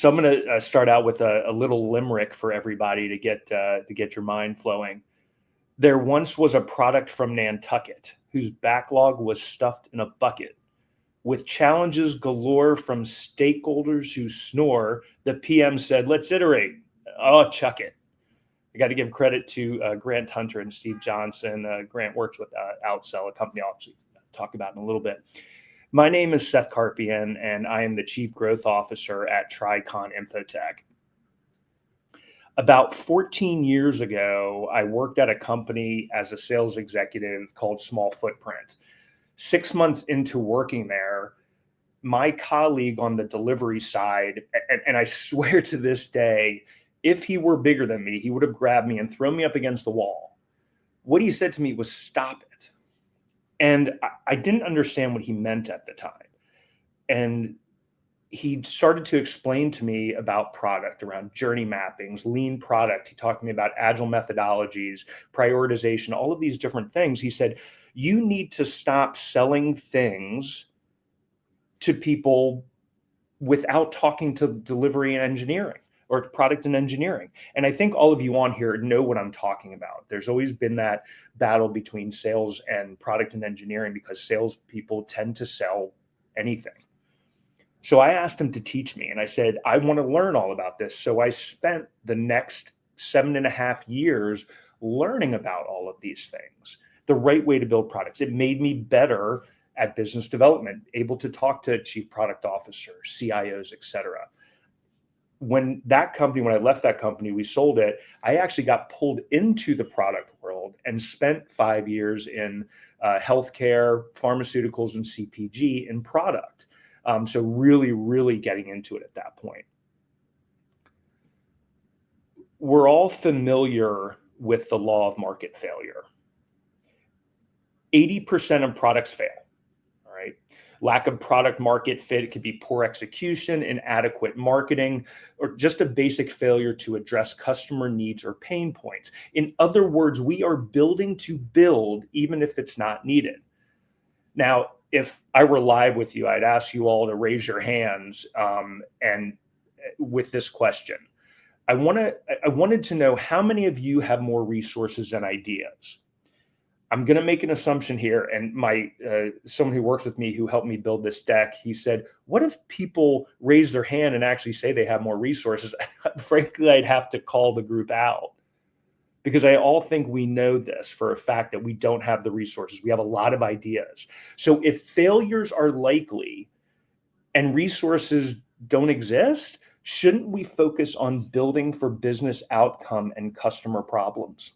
So I'm going to start out with a little limerick for everybody to get your mind flowing. There once was a product from Nantucket whose backlog was stuffed in a bucket. With challenges galore from stakeholders who snore, the PM said, "Let's iterate." Oh, chuck it. I got to give credit to Grant Hunter and Steve Johnson. Grant works with Outsell, a company I'll actually talk about in a little bit. My name is Seth Carpian, and I am the Chief Growth Officer at Tricon Infotech. About 14 years ago, I worked at a company as a sales executive called Small Footprint. 6 months into working there, my colleague on the delivery side, and I swear to this day, if he were bigger than me, he would have grabbed me and thrown me up against the wall. What he said to me was, "Stop it." And I didn't understand what he meant at the time. And he started to explain to me about product, around journey mappings, lean product. He talked to me about agile methodologies, prioritization, all of these different things. He said, you need to stop selling things to people without talking to delivery and engineering or product and engineering. And I think all of you on here know what I'm talking about. There's always been that battle between sales and product and engineering because salespeople tend to sell anything. So I asked him to teach me, and I said, I want to learn all about this. So I spent the next 7.5 years learning about all of these things, the right way to build products. It made me better at business development, able to talk to chief product officers, CIOs, et cetera. When I left that company, we sold it. I actually got pulled into the product world and spent 5 years in healthcare, pharmaceuticals, and CPG in product. So really, really getting into it at that point. We're all familiar with the law of market failure. 80% of products fail, all right? Lack of product market fit, it could be poor execution, inadequate marketing, or just a basic failure to address customer needs or pain points. In other words, we are building to build even if it's not needed. Now, if I were live with you, I'd ask you all to raise your hands and with this question. I wanted to know how many of you have more resources and ideas. I'm going to make an assumption here, and someone who works with me who helped me build this deck, he said, what if people raise their hand and actually say they have more resources? Frankly, I'd have to call the group out because I all think we know this for a fact that we don't have the resources. We have a lot of ideas. So if failures are likely and resources don't exist, shouldn't we focus on building for business outcome and customer problems?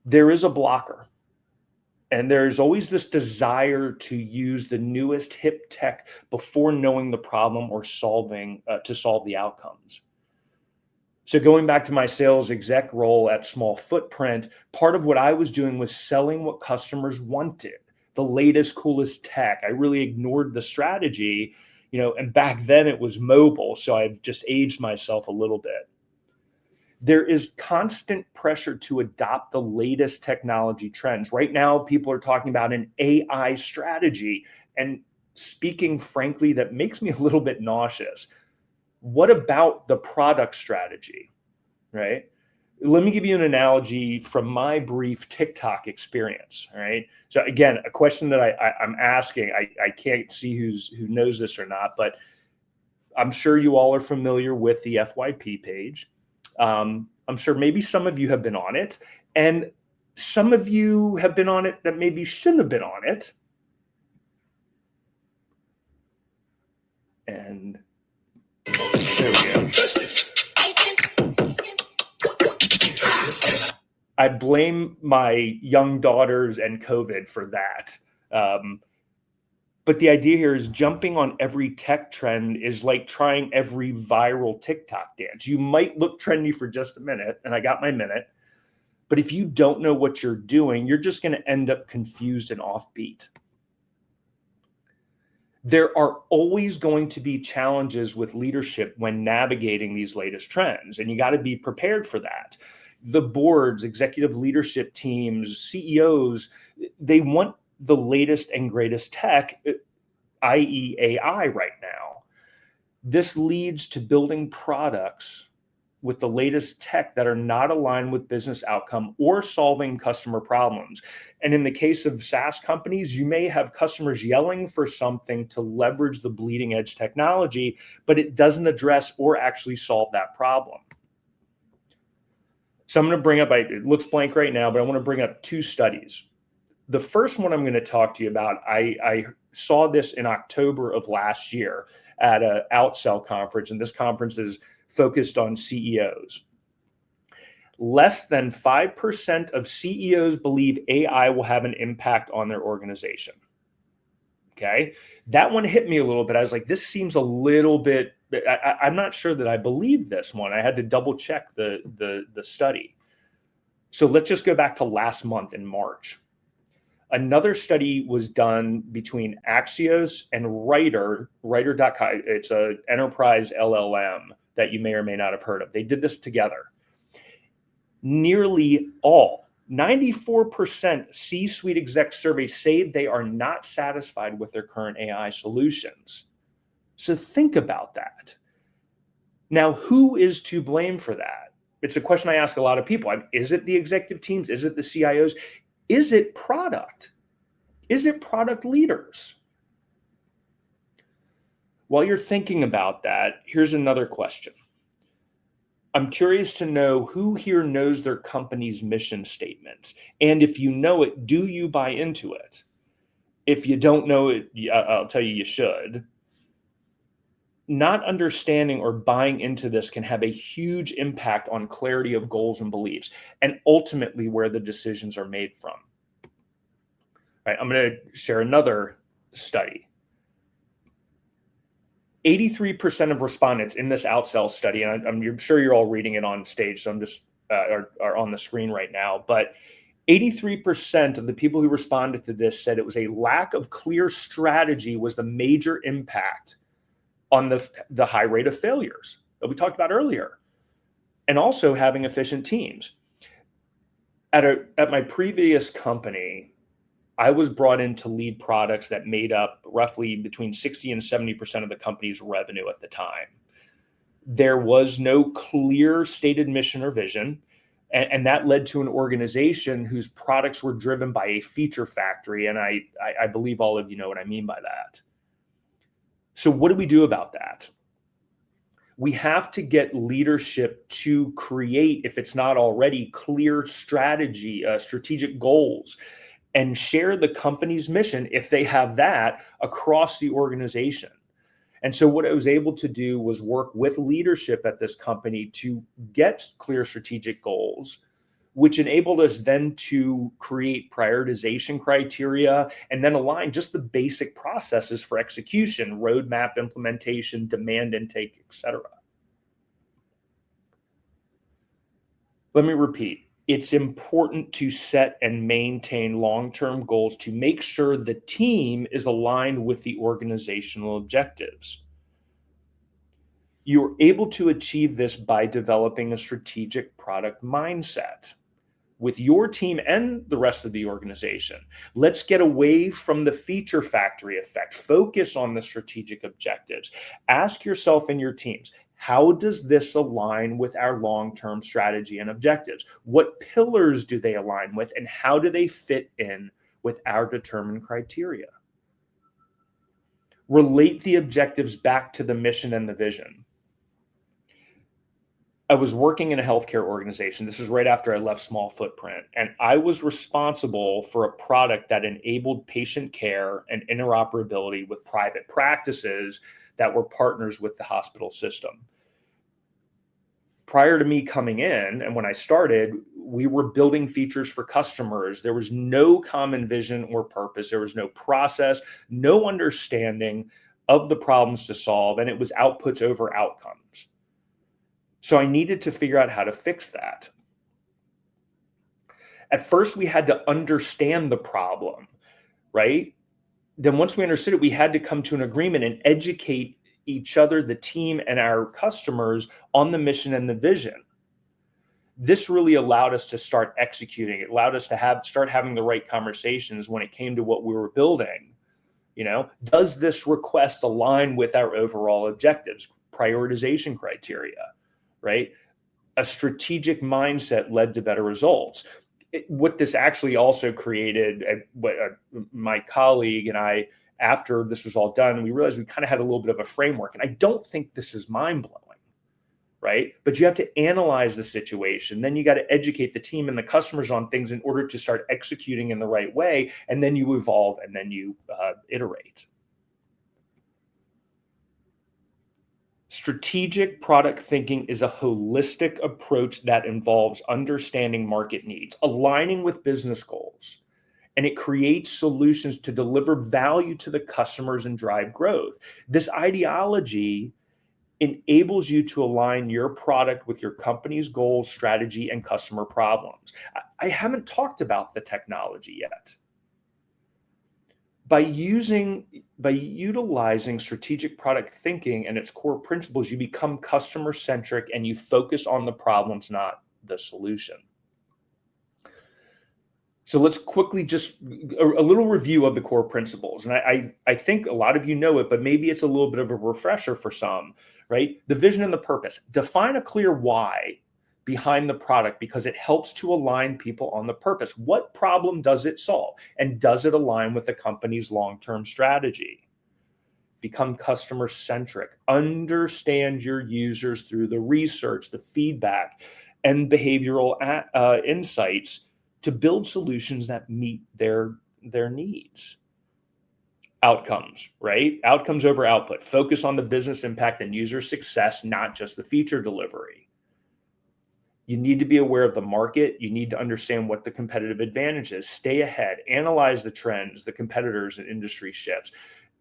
There is a blocker, and there's always this desire to use the newest hip tech before knowing the problem or to solve the outcomes. So going back to my sales exec role at Small Footprint, part of what I was doing was selling what customers wanted, the latest, coolest tech. I really ignored the strategy, and back then it was mobile, so I've just aged myself a little bit. There is constant pressure to adopt the latest technology trends. Right now, people are talking about an AI strategy. And speaking frankly, that makes me a little bit nauseous. What about the product strategy, right? Let me give you an analogy from my brief TikTok experience, all right? So again, a question that I'm asking, I can't see who knows this or not, but I'm sure you all are familiar with the FYP page. I'm sure maybe some of you have been on it, and some of you have been on it that maybe shouldn't have been on it. And there we go. I blame my young daughters and COVID for that. But the idea here is jumping on every tech trend is like trying every viral TikTok dance. You might look trendy for just a minute, and I got my minute, but if you don't know what you're doing, you're just going to end up confused and offbeat. There are always going to be challenges with leadership when navigating these latest trends, and you got to be prepared for that. The boards, executive leadership teams, CEOs, they want the latest and greatest tech, i.e. AI right now. This leads to building products with the latest tech that are not aligned with business outcome or solving customer problems. And in the case of SaaS companies, you may have customers yelling for something to leverage the bleeding edge technology, but it doesn't address or actually solve that problem. So I'm going to bring up, it looks blank right now, but I want to bring up two studies. The first one I'm going to talk to you about, I saw this in October of last year at an Outsell conference, and this conference is focused on CEOs. Less than 5% of CEOs believe AI will have an impact on their organization. Okay. That one hit me a little bit. I was like, this seems a little bit, I'm not sure that I believe this one. I had to double check the study. So let's just go back to last month in March. Another study was done between Axios and Writer.com. It's an enterprise LLM that you may or may not have heard of. They did this together. Nearly all, 94% C-suite exec surveys say they are not satisfied with their current AI solutions. So think about that. Now, who is to blame for that? It's a question I ask a lot of people. Is it the executive teams? Is it the CIOs? Is it product? Is it product leaders? While you're thinking about that, here's another question. I'm curious to know who here knows their company's mission statement. And if you know it, do you buy into it? If you don't know it, I'll tell you should. Not understanding or buying into this can have a huge impact on clarity of goals and beliefs, and ultimately where the decisions are made from. Right, I'm going to share another study. 83% of respondents in this Outsell study, and I'm sure you're all reading it on stage, so I'm just are on the screen right now, but 83% of the people who responded to this said it was a lack of clear strategy was the major impact on the high rate of failures that we talked about earlier, and also having efficient teams. At my previous company, I was brought in to lead products that made up roughly between 60 and 70% of the company's revenue at the time. There was no clear stated mission or vision, and that led to an organization whose products were driven by a feature factory, and I believe all of you know what I mean by that. So what do we do about that? We have to get leadership to create, if it's not already, clear strategy, strategic goals, and share the company's mission, if they have that, across the organization. And so what I was able to do was work with leadership at this company to get clear strategic goals, which enabled us then to create prioritization criteria and then align just the basic processes for execution, roadmap implementation, demand intake, etc. Let me repeat. It's important to set and maintain long-term goals to make sure the team is aligned with the organizational objectives. You're able to achieve this by developing a strategic product mindset with your team and the rest of the organization. Let's get away from the feature factory effect. Focus on the strategic objectives. Ask yourself and your teams, how does this align with our long-term strategy and objectives? What pillars do they align with, and how do they fit in with our determined criteria? Relate the objectives back to the mission and the vision. I was working in a healthcare organization. This is right after I left Small Footprint, and I was responsible for a product that enabled patient care and interoperability with private practices that were partners with the hospital system. Prior to me coming in, and when I started, we were building features for customers. There was no common vision or purpose. There was no process, no understanding of the problems to solve, and it was outputs over outcomes. So I needed to figure out how to fix that. At first, we had to understand the problem, right? Then once we understood it, we had to come to an agreement and educate each other, the team, and our customers on the mission and the vision. This really allowed us to start executing. It allowed us to start having the right conversations when it came to what we were building. You know, does this request align with our overall objectives? prioritization criteria, right? A strategic mindset led to better results. What this actually also created, my colleague and I, after this was all done, we realized we kind of had a little bit of a framework. And I don't think this is mind-blowing, right? But you have to analyze the situation. Then you got to educate the team and the customers on things in order to start executing in the right way. And then you evolve and then you iterate. Strategic product thinking is a holistic approach that involves understanding market needs, aligning with business goals, and it creates solutions to deliver value to the customers and drive growth. This ideology enables you to align your product with your company's goals, strategy, and customer problems. I haven't talked about the technology yet. By utilizing strategic product thinking and its core principles, you become customer-centric and you focus on the problems, not the solution. So let's quickly just a little review of the core principles. And I think a lot of you know it, but maybe it's a little bit of a refresher for some, right? The vision and the purpose. Define a clear why behind the product because it helps to align people on the purpose. What problem does it solve? And does it align with the company's long-term strategy? Become customer-centric. Understand your users through the research, the feedback, and behavioral insights to build solutions that meet their needs. Outcomes, right? Outcomes over output. Focus on the business impact and user success, not just the feature delivery. You need to be aware of the market. You need to understand what the competitive advantage is. Stay ahead. Analyze the trends, the competitors, and industry shifts.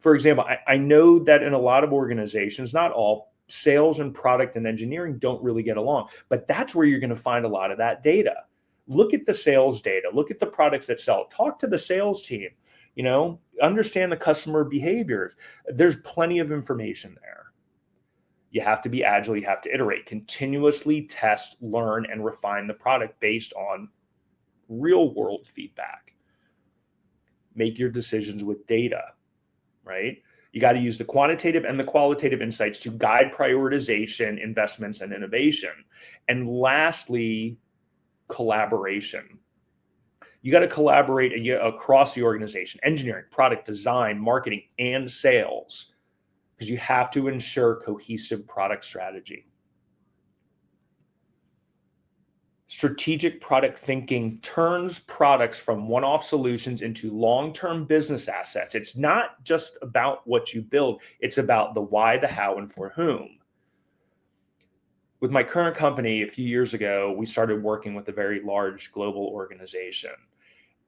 For example, I know that in a lot of organizations, not all, sales and product and engineering don't really get along, but that's where you're going to find a lot of that data. Look at the sales data. Look at the products that sell. Talk to the sales team. Understand the customer behaviors. There's plenty of information there. You have to be agile. You have to iterate, continuously test, learn, and refine the product based on real world feedback. Make your decisions with data, right? You got to use the quantitative and the qualitative insights to guide prioritization, investments, and innovation. And lastly, collaboration. You got to collaborate across the organization, engineering, product design, marketing, and sales, because you have to ensure cohesive product strategy. Strategic product thinking turns products from one-off solutions into long-term business assets. It's not just about what you build. It's about the why, the how, and for whom. With my current company, a few years ago, we started working with a very large global organization.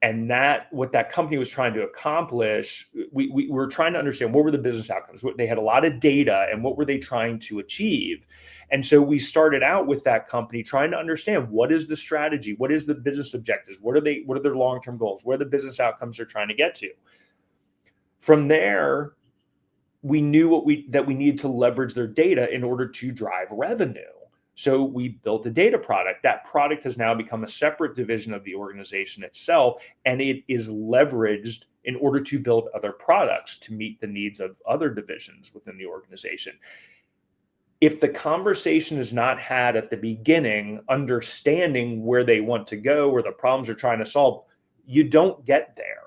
And what that company was trying to accomplish, we were trying to understand what were the business outcomes. They had a lot of data, and what were they trying to achieve? And so we started out with that company trying to understand what is the strategy, what is the business objectives, what are their long-term goals, what are the business outcomes they're trying to get to. From there, we knew that we needed to leverage their data in order to drive revenue. So we built a data product. That product has now become a separate division of the organization itself, and it is leveraged in order to build other products to meet the needs of other divisions within the organization. If the conversation is not had at the beginning, understanding where they want to go or the problems they're trying to solve, you don't get there.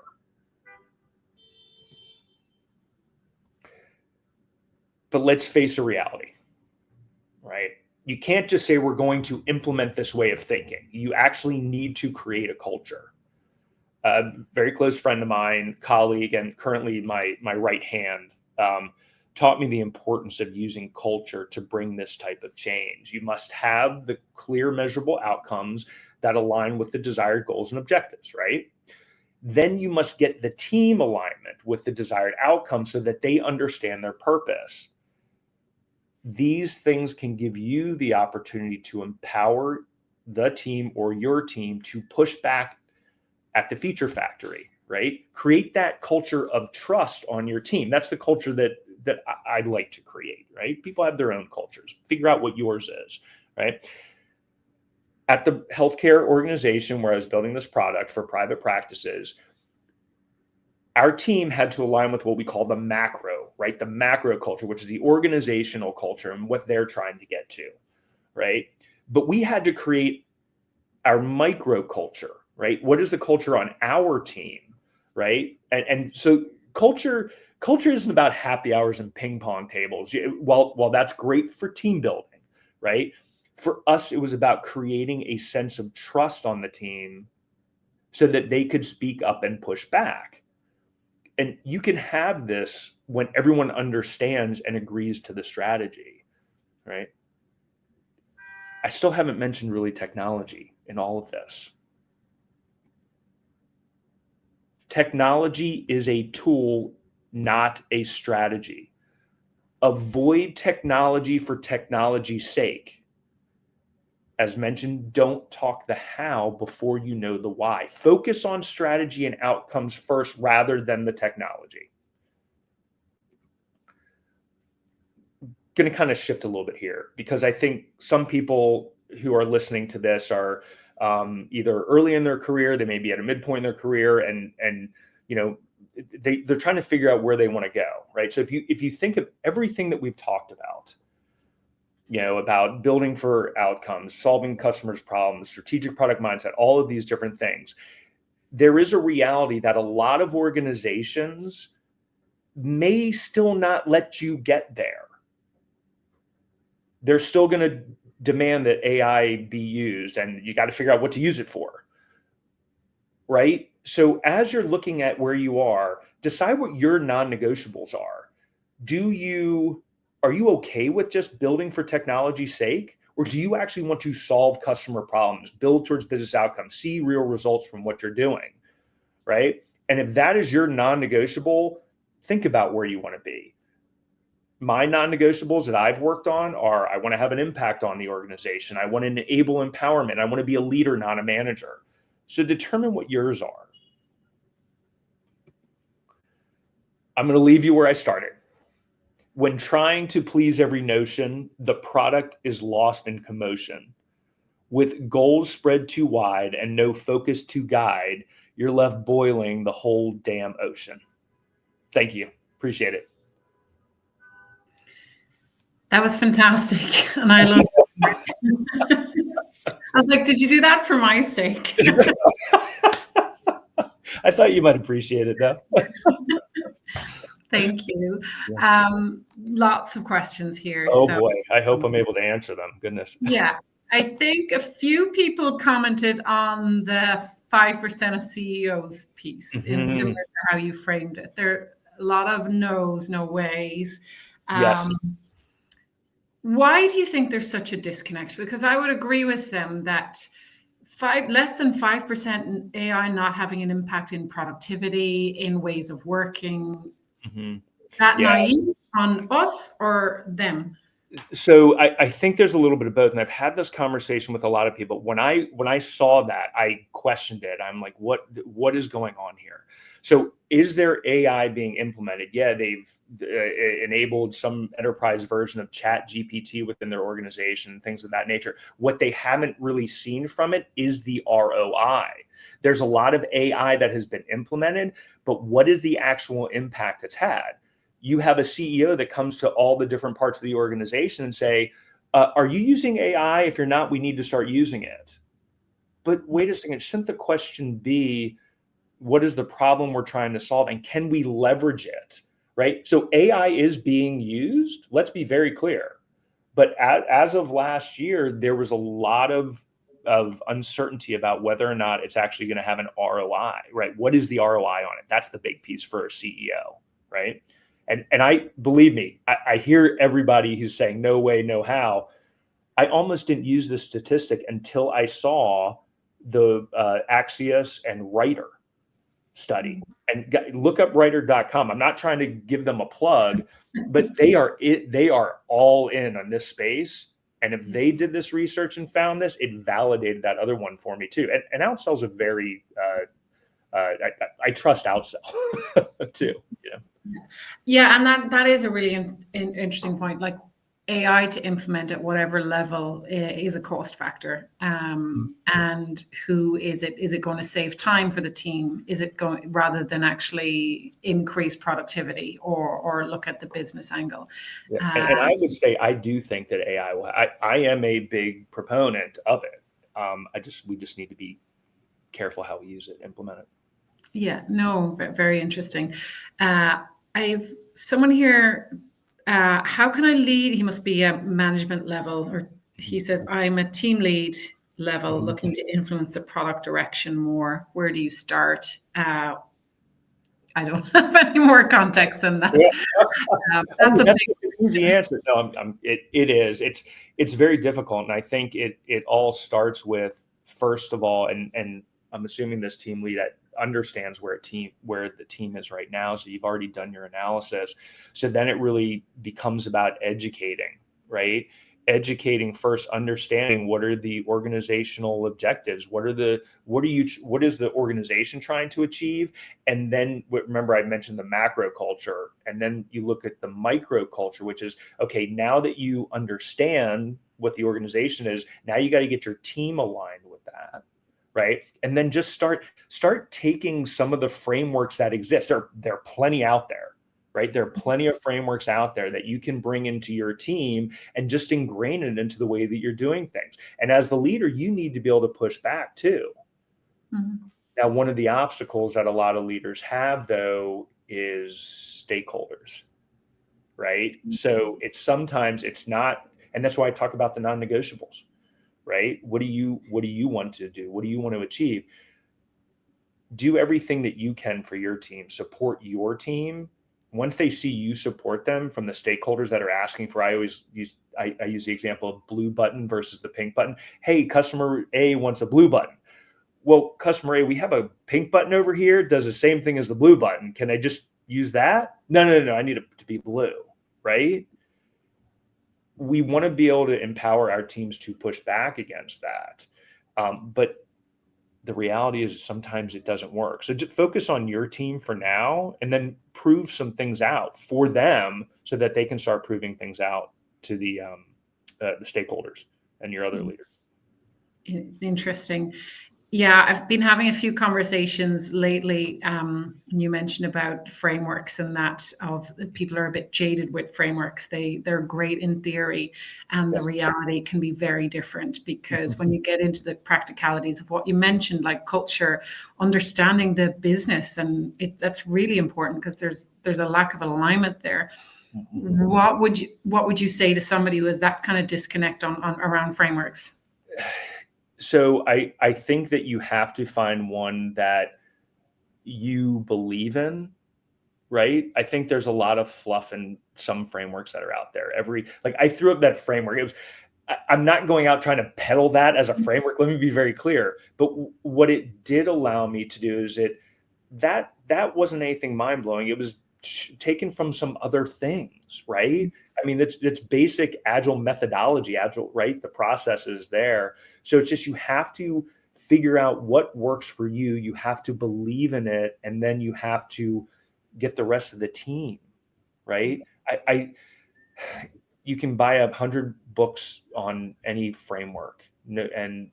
But let's face a reality, right? You can't just say we're going to implement this way of thinking. You actually need to create a culture. A very close friend of mine, colleague, and currently my right hand, taught me the importance of using culture to bring this type of change. You must have the clear, measurable outcomes that align with the desired goals and objectives, right? Then you must get the team alignment with the desired outcome so that they understand their purpose. These things can give you the opportunity to empower the team or your team to push back at the feature factory, right? Create that culture of trust on your team. That's the culture that I'd like to create, right? People have their own cultures. Figure out what yours is, right? At the healthcare organization where I was building this product for private practices, our team had to align with what we call the macro, right? The macro culture, which is the organizational culture and what they're trying to get to, right? But we had to create our micro culture, right? What is the culture on our team, right? And so culture isn't about happy hours and ping pong tables. While that's great for team building, right? For us, it was about creating a sense of trust on the team so that they could speak up and push back. And you can have this when everyone understands and agrees to the strategy, right? I still haven't mentioned really technology in all of this. Technology is a tool, not a strategy. Avoid technology for technology's sake. As mentioned, don't talk the how before you know the why. Focus on strategy and outcomes first rather than the technology. Going to kind of shift a little bit here because I think some people who are listening to this are either early in their career, they may be at a midpoint in their career, and you know they're trying to figure out where they want to go, right? So if you think of everything that we've talked about, about building for outcomes, solving customers' problems, strategic product mindset, all of these different things, there is a reality that a lot of organizations may still not let you get there. They're still going to demand that AI be used, and you got to figure out what to use it for, right? So as you're looking at where you are, decide what your non-negotiables are. Are you okay with just building for technology's sake? Or do you actually want to solve customer problems, build towards business outcomes, see real results from what you're doing, right? And if that is your non-negotiable, think about where you want to be. My non-negotiables that I've worked on are I want to have an impact on the organization. I want to enable empowerment. I want to be a leader, not a manager. So determine what yours are. I'm going to leave you where I started. When trying to please every notion, the product is lost in commotion. With goals spread too wide and no focus to guide, you're left boiling the whole damn ocean. Thank you. Appreciate it. That was fantastic. And I love it. I was like, did you do that for my sake? I thought you might appreciate it, though. Thank you. Lots of questions here. Oh, boy. I hope I'm able to answer them. Goodness. Yeah. I think a few people commented on the 5% of CEOs piece in similar to how you framed it. There are a lot of no's, no ways. Yes. Why do you think there's such a disconnect? Because I would agree with them that less than 5% in AI not having an impact in productivity, in ways of working. That naive on us or them? So I think there's a little bit of both, and I've had this conversation with a lot of people. When I saw that, I questioned it. I'm like, what is going on here? So is there AI being implemented? Yeah, they've enabled some enterprise version of Chat GPT within their organization, things of that nature. What they haven't really seen from it is the ROI. There's a lot of AI that has been implemented, but what is the actual impact it's had? You have a CEO that comes to all the different parts of the organization and say, are you using AI? If you're not, we need to start using it. But wait a second, shouldn't the question be, what is the problem we're trying to solve and can we leverage it, right? So AI is being used, let's be very clear. But as of last year, there was a lot of uncertainty about whether or not it's actually going to have an ROI, right? What is the ROI on it? That's the big piece for a CEO, right? And I believe me, I hear everybody who's saying no way, no how. I almost didn't use this statistic until I saw the Axios and Writer study. And look up writer.com. I'm not trying to give them a plug, but they are all in on this space. And if they did this research and found this, it validated that other one for me too. And Outcell's a very I trust Outcell too. Yeah, and that is a really interesting point. Like AI to implement at whatever level is a cost factor. And who is it? Is it going to save time for the team? Is it going rather than actually increase productivity or look at the business angle? Yeah. And I would say I do think that AI will. I am a big proponent of it. We just need to be careful how we use it, implement it. Yeah, no, very interesting. I've someone here. How can I lead? He must be a management level, or he says, I'm a team lead level looking to influence the product direction more. Where do you start? I don't have any more context than that. Yeah. That's a That's big an easy answer. No, it is. It's very difficult, and I think it all starts with, first of all, and I'm assuming this team lead understands where the team is right now. So you've already done your analysis. So then it really becomes about educating, right? Educating first, understanding what are the organizational objectives, what is the organization trying to achieve, and then remember I mentioned the macro culture, and then you look at the micro culture, which is, okay, now that you understand what the organization is, now you got to get your team aligned with that, right? And then just start taking some of the frameworks that exist. There are plenty out there, right? There are plenty of frameworks out there that you can bring into your team and just ingrain it into the way that you're doing things. And as the leader, you need to be able to push back too. Mm-hmm. Now, one of the obstacles that a lot of leaders have, though, is stakeholders, right? Mm-hmm. So sometimes it's not, and that's why I talk about the non-negotiables, right? What do you want to do? What do you want to achieve? Do everything that you can for your team, support your team. Once they see you support them from the stakeholders that are asking for, I use the example of blue button versus the pink button. Hey, customer A wants a blue button. Well, customer A, we have a pink button over here, does the same thing as the blue button. Can I just use that? No. I need it to be blue, right? We want to be able to empower our teams to push back against that. But the reality is sometimes it doesn't work. So just focus on your team for now, and then prove some things out for them so that they can start proving things out to the stakeholders and your other leaders. Interesting. Yeah, I've been having a few conversations lately. You mentioned about frameworks, and that of people are a bit jaded with frameworks. They're great in theory, and the reality can be very different, because when you get into the practicalities of what you mentioned, like culture, understanding the business, and that's really important, because there's a lack of alignment there. What would you say to somebody who has that kind of disconnect on around frameworks? So I think that you have to find one that you believe in, right? I think there's a lot of fluff in some frameworks that are out there. I threw up that framework. I'm not going out trying to peddle that as a framework. Let me be very clear. But what it did allow me to do is that wasn't anything mind blowing. It was taken from some other things, right? I mean, it's basic agile methodology, right? The process is there. So it's just, you have to figure out what works for you. You have to believe in it, and then you have to get the rest of the team, right? You can buy 100 books on any framework,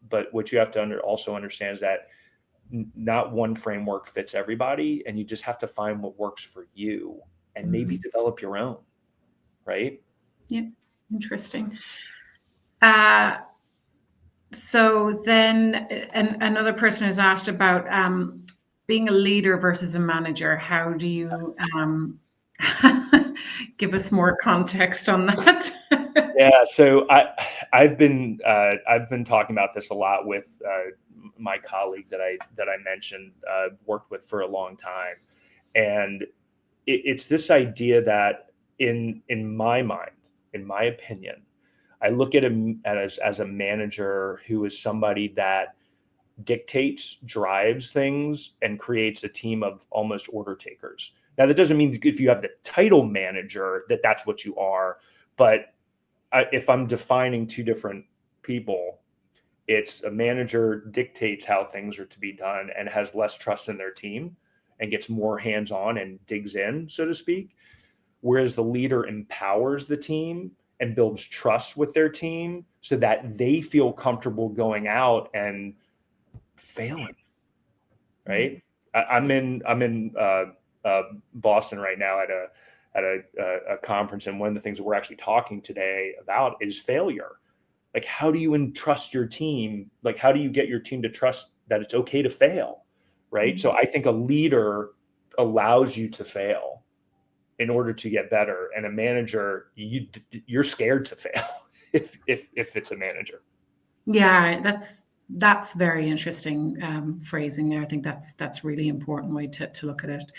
but what you have to also understand is that not one framework fits everybody, and you just have to find what works for you and maybe develop your own, right? Yeah, interesting. So then, another person has asked about being a leader versus a manager. How do you give us more context on that? Yeah, so I've been talking about this a lot with my colleague that I mentioned, worked with for a long time, and it's this idea that in my mind, in my opinion, I look at him as a manager who is somebody that dictates, drives things, and creates a team of almost order takers. Now, that doesn't mean if you have the title manager that that's what you are, but if I'm defining two different people, it's a manager dictates how things are to be done and has less trust in their team and gets more hands-on and digs in, so to speak. Whereas the leader empowers the team and builds trust with their team so that they feel comfortable going out and failing, right? I'm in Boston right now at a conference, and one of the things that we're actually talking today about is failure. Like, how do you entrust your team? Like, how do you get your team to trust that it's okay to fail, right? So I think a leader allows you to fail in order to get better, and a manager, you're scared to fail if it's a manager. Yeah, that's very interesting phrasing there. I think that's really important way to look at it.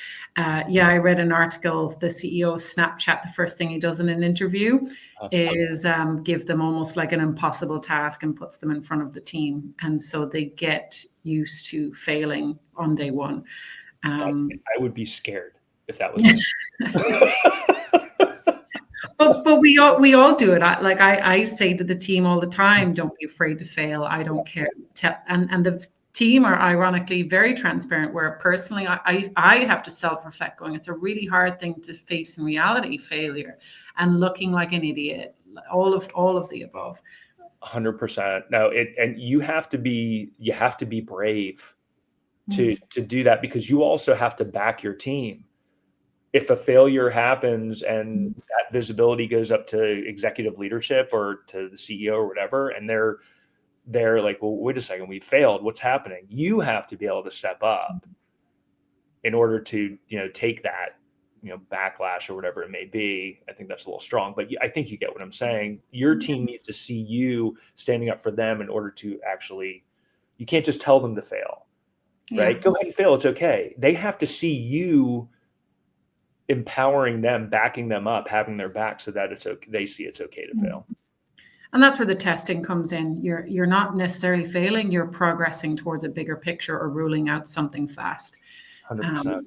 Yeah, I read an article. The CEO of Snapchat, the first thing he does in an interview is give them almost like an impossible task and puts them in front of the team, and so they get used to failing on day one. I would be scared if that was. But we all do it. I say to the team all the time, don't be afraid to fail. I don't care. And the team are ironically very transparent, where personally I have to self-reflect, going, it's a really hard thing to face in reality, failure and looking like an idiot, all of the above. 100%. No, and you have to be brave to do that, because you also have to back your team. If a failure happens and that visibility goes up to executive leadership or to the CEO or whatever, and they're like, well, wait a second, we failed. What's happening? You have to be able to step up in order to, take that, backlash or whatever it may be. I think that's a little strong, but I think you get what I'm saying. Your team needs to see you standing up for them in order to actually, you can't just tell them to fail, right? Yeah. Go ahead and fail. It's okay. They have to see you empowering them, backing them up, having their back, so that it's okay. They see it's okay to fail. And that's where the testing comes in. You're not necessarily failing, you're progressing towards a bigger picture or ruling out something fast. 100%.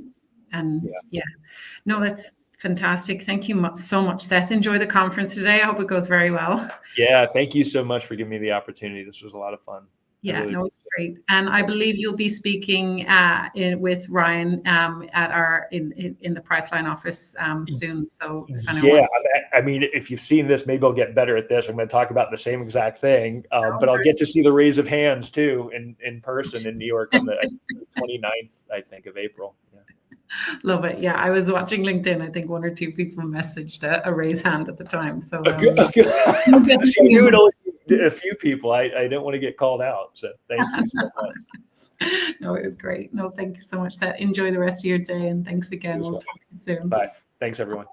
No, that's fantastic. Thank you so much, Seth. Enjoy the conference today. I hope it goes very well. Yeah, thank you so much for giving me the opportunity. This was a lot of fun. Yeah, really it's great. And I believe you'll be speaking with Ryan at our in the Priceline office soon. So I mean, if you've seen this, maybe I'll get better at this. I'm going to talk about the same exact thing, but I'll get to see the raise of hands too in person in New York on the 29th, I think, of April. Yeah. Love it. Yeah, I was watching LinkedIn. I think one or two people messaged a raise hand at the time. So a few people. I didn't want to get called out. So thank you so much. No, it was great. No, thank you so much, Seth. Enjoy the rest of your day, and thanks again. We'll talk to you soon. Bye. Thanks, everyone.